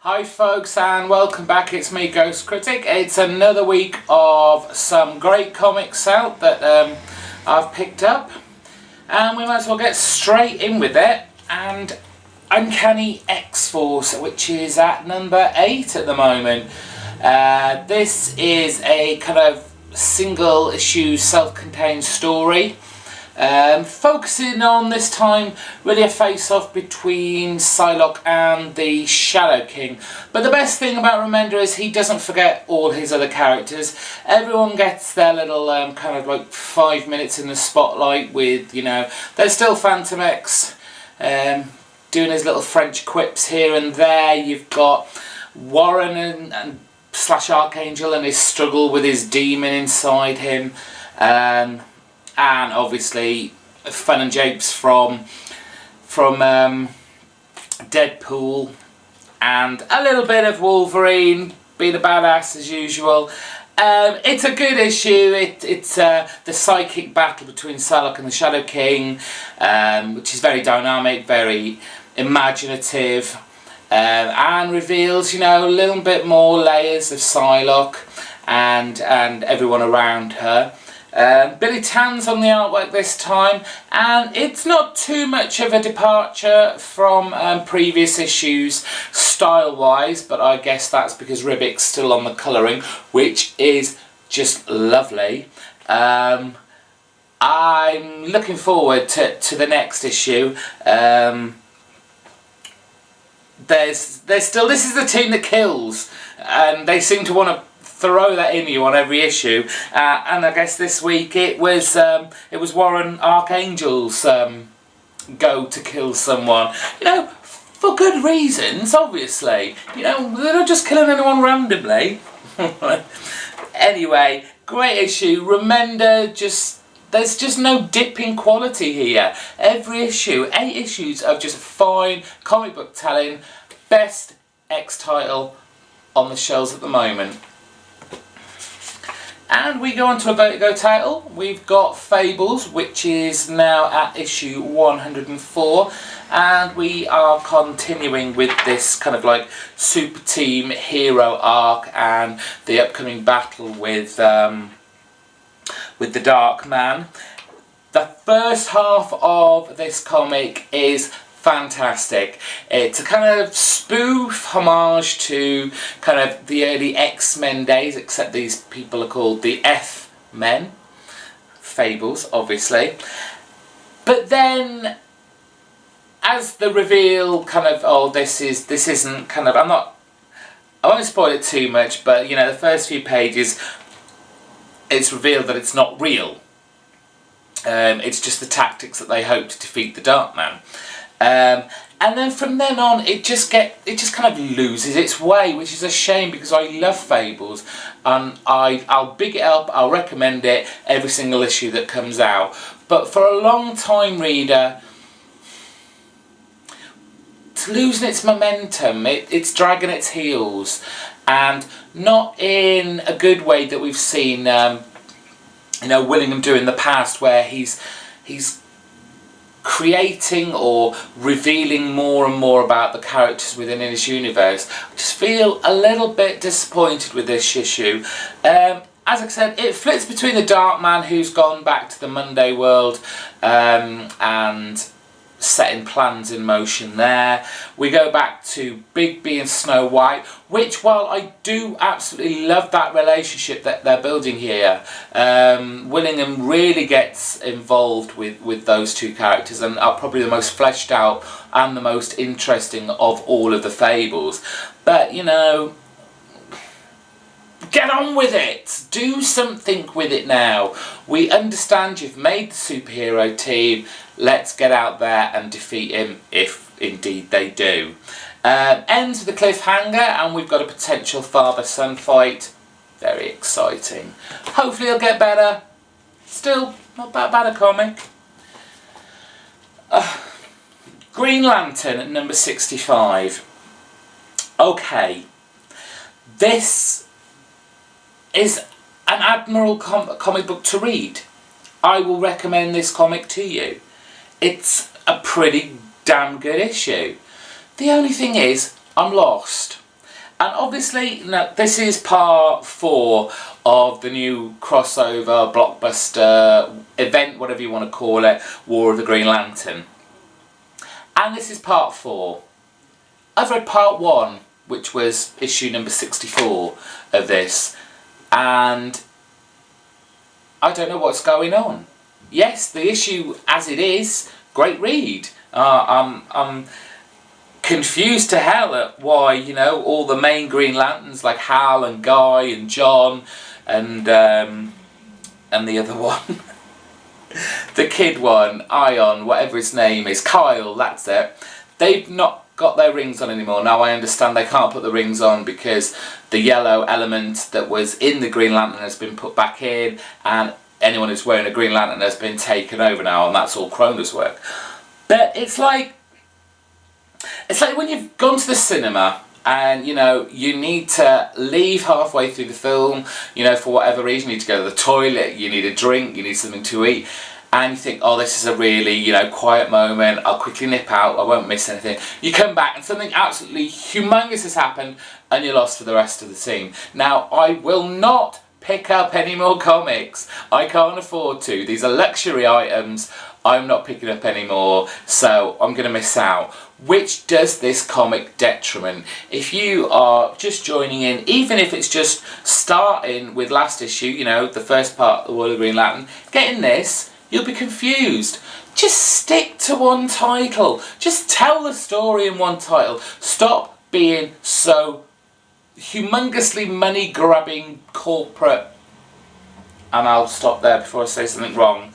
Hi folks, and welcome back. It's me, Ghost Critic. It's another week of some great comics out that I've picked up, and we might as well get straight in with it. And Uncanny XForce, which is at number 8 at the moment. This is a kind of single issue self-contained story, focusing on this time really a face-off between Psylocke and the Shadow King. But the best thing about Remender is he doesn't forget all his other characters. Everyone gets their little kind of like 5 minutes in the spotlight with, you know, there's still Phantom X doing his little French quips here and there. You've got Warren and slash Archangel and his struggle with his demon inside him. And obviously fun and japes from Deadpool, and a little bit of Wolverine being a badass as usual. It's a good issue. It's the psychic battle between Psylocke and the Shadow King, which is very dynamic, very imaginative, and reveals, you know, a little bit more layers of Psylocke and everyone around her. Billy Tan's on the artwork this time, and it's not too much of a departure from previous issues style-wise, but I guess that's because Ribick's still on the colouring, which is just lovely. I'm looking forward to the next issue. There's still, this is the team that kills, and they seem to want to throw that in you on every issue, and I guess this week it was Warren Archangel's go to kill someone, you know, for good reasons, obviously. You know, they're not just killing anyone randomly. Anyway, great issue. Remender, there's just no dip in quality here. Every issue, 8 issues of just fine comic book telling. Best X title on the shelves at the moment. And we go on to a Vertigo title. We've got Fables, which is now at issue 104, and we are continuing with this kind of like super team hero arc and the upcoming battle with the Dark Man. The first half of this comic is fantastic. It's a kind of spoof homage to kind of the early X-Men days, except these people are called the F-Men. Fables, obviously. But then, as the reveal kind of, oh, this isn't kind of, I won't spoil it too much, but you know, the first few pages, it's revealed that it's not real. It's just the tactics that they hope to defeat the Dark Man. And then from then on it just kind of loses its way, which is a shame because I love Fables, and I'll big it up, I'll recommend it every single issue that comes out. But for a long time reader, it's losing its momentum, it's dragging its heels, and not in a good way that we've seen you know, Willingham do in the past, where he's creating or revealing more and more about the characters within his universe. I just feel a little bit disappointed with this issue. As I said, it flips between the Dark Man, who's gone back to the Monday world and setting plans in motion there. We go back to Bigby and Snow White, which, while I do absolutely love that relationship that they're building here, Willingham really gets involved with those two characters, and are probably the most fleshed out and the most interesting of all of the Fables. But, you know, get on with it! Do something with it now. We understand you've made the superhero team. Let's get out there and defeat him, if indeed they do. Ends with a cliffhanger, and we've got a potential father-son fight. Very exciting. Hopefully it'll get better. Still, not that bad a comic. Green Lantern at number 65. Okay. This is an admirable comic book to read. I will recommend this comic to you. It's a pretty damn good issue. The only thing is, I'm lost. And obviously, no, this is part 4 of the new crossover, blockbuster, event, whatever you want to call it, War of the Green Lantern. And this is part 4. I've read part 1, which was issue number 64 of this, and I don't know what's going on. Yes, the issue as it is, great read. I'm confused to hell at why, you know, all the main Green Lanterns like Hal and Guy and John and the other one, the kid one, Ion, whatever his name is, Kyle, that's it. They've not got their rings on anymore. Now I understand they can't put the rings on because the yellow element that was in the Green Lantern has been put back in, and anyone who's wearing a Green Lantern has been taken over now, and that's all Kroner's work. But it's like when you've gone to the cinema and, you know, you need to leave halfway through the film, you know, for whatever reason, you need to go to the toilet, you need a drink, you need something to eat, and you think, oh, this is a really, you know, quiet moment, I'll quickly nip out, I won't miss anything. You come back and something absolutely humongous has happened and you're lost for the rest of the scene. Now, I will not pick up any more comics. I can't afford to. These are luxury items. I'm not picking up any more, so I'm going to miss out. Which does this comic detriment. If you are just joining in, even if it's just starting with last issue, you know, the first part of the War of the Green Lantern, getting this, you'll be confused. Just stick to one title. Just tell the story in one title. Stop being so humongously money-grabbing corporate. And I'll stop there before I say something wrong.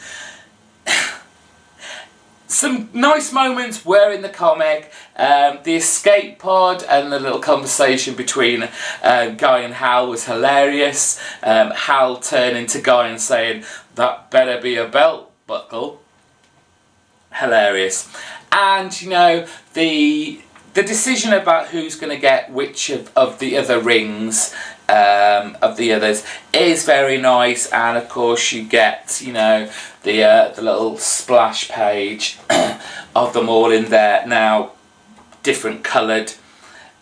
Some nice moments were in the comic. The escape pod and the little conversation between Guy and Hal was hilarious. Hal turning to Guy and saying, "That better be a belt buckle." Hilarious. And, you know, the decision about who's going to get which of the other rings of the others is very nice, and of course you get, you know, the little splash page of them all in there now, different coloured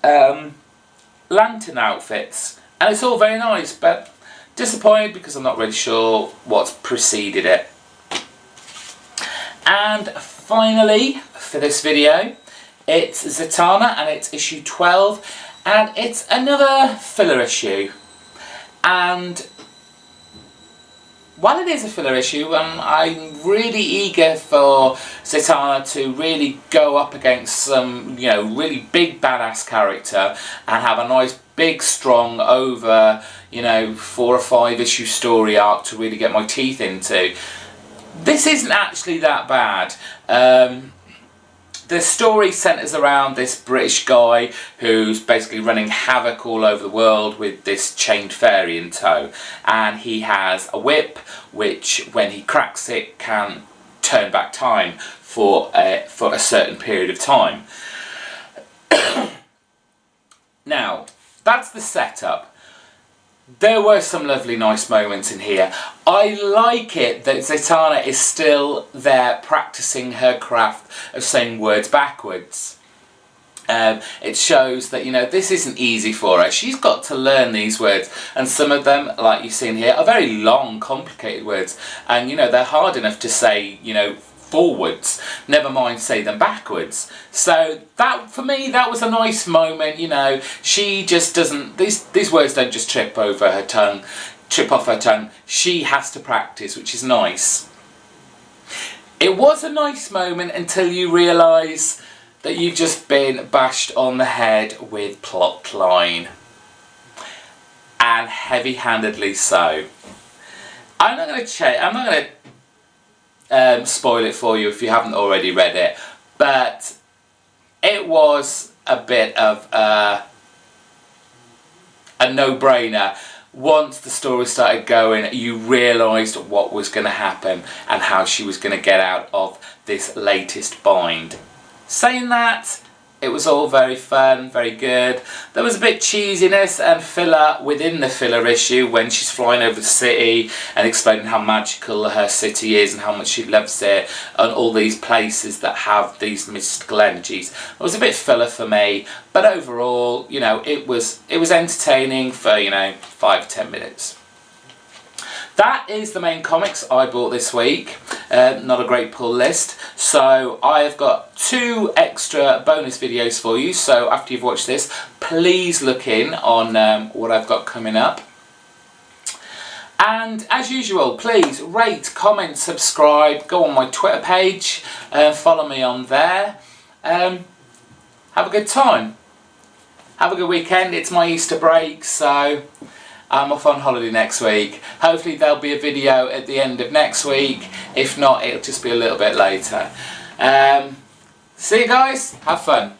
lantern outfits, and it's all very nice, but disappointed because I'm not really sure what's preceded it. And finally, for this video, it's Zatanna, and it's issue 12, and it's another filler issue. And while it is a filler issue, I'm really eager for Zatanna to really go up against some, you know, really big badass character and have a nice big strong over, you know, 4 or 5 issue story arc to really get my teeth into. This isn't actually that bad. The story centres around this British guy who's basically running havoc all over the world with this chained fairy in tow, and he has a whip which, when he cracks it, can turn back time for a certain period of time. Now, that's the setup. There were some lovely nice moments in here. I like it that Zatanna is still there practicing her craft of saying words backwards. It shows that, you know, this isn't easy for her. She's got to learn these words, and some of them, like you've seen here, are very long, complicated words, and, you know, they're hard enough to say, you know, forwards, never mind say them backwards. So that, for me, that was a nice moment. You know, she just doesn't, these words don't just trip off her tongue. She has to practice, which is nice. It was a nice moment until you realise that you've just been bashed on the head with plotline, and heavy-handedly so. I'm not going to spoil it for you if you haven't already read it, but it was a bit of a no-brainer. Once the story started going, you realised what was going to happen and how she was going to get out of this latest bind. Saying that, It was all very fun, very good. There was a bit cheesiness and filler within the filler issue when she's flying over the city and explaining how magical her city is and how much she loves it and all these places that have these mystical energies. It was a bit filler for me, but overall, you know, it was entertaining for, you know, 5-10 minutes. That is the main comics I bought this week. Not a great pull list. So I have got 2 extra bonus videos for you. So after you've watched this, please look in on what I've got coming up. And as usual, please rate, comment, subscribe. Go on my Twitter page. Follow me on there. Have a good time. Have a good weekend. It's my Easter break, so I'm off on holiday next week. Hopefully there'll be a video at the end of next week. If not, it'll just be a little bit later. See you guys. Have fun.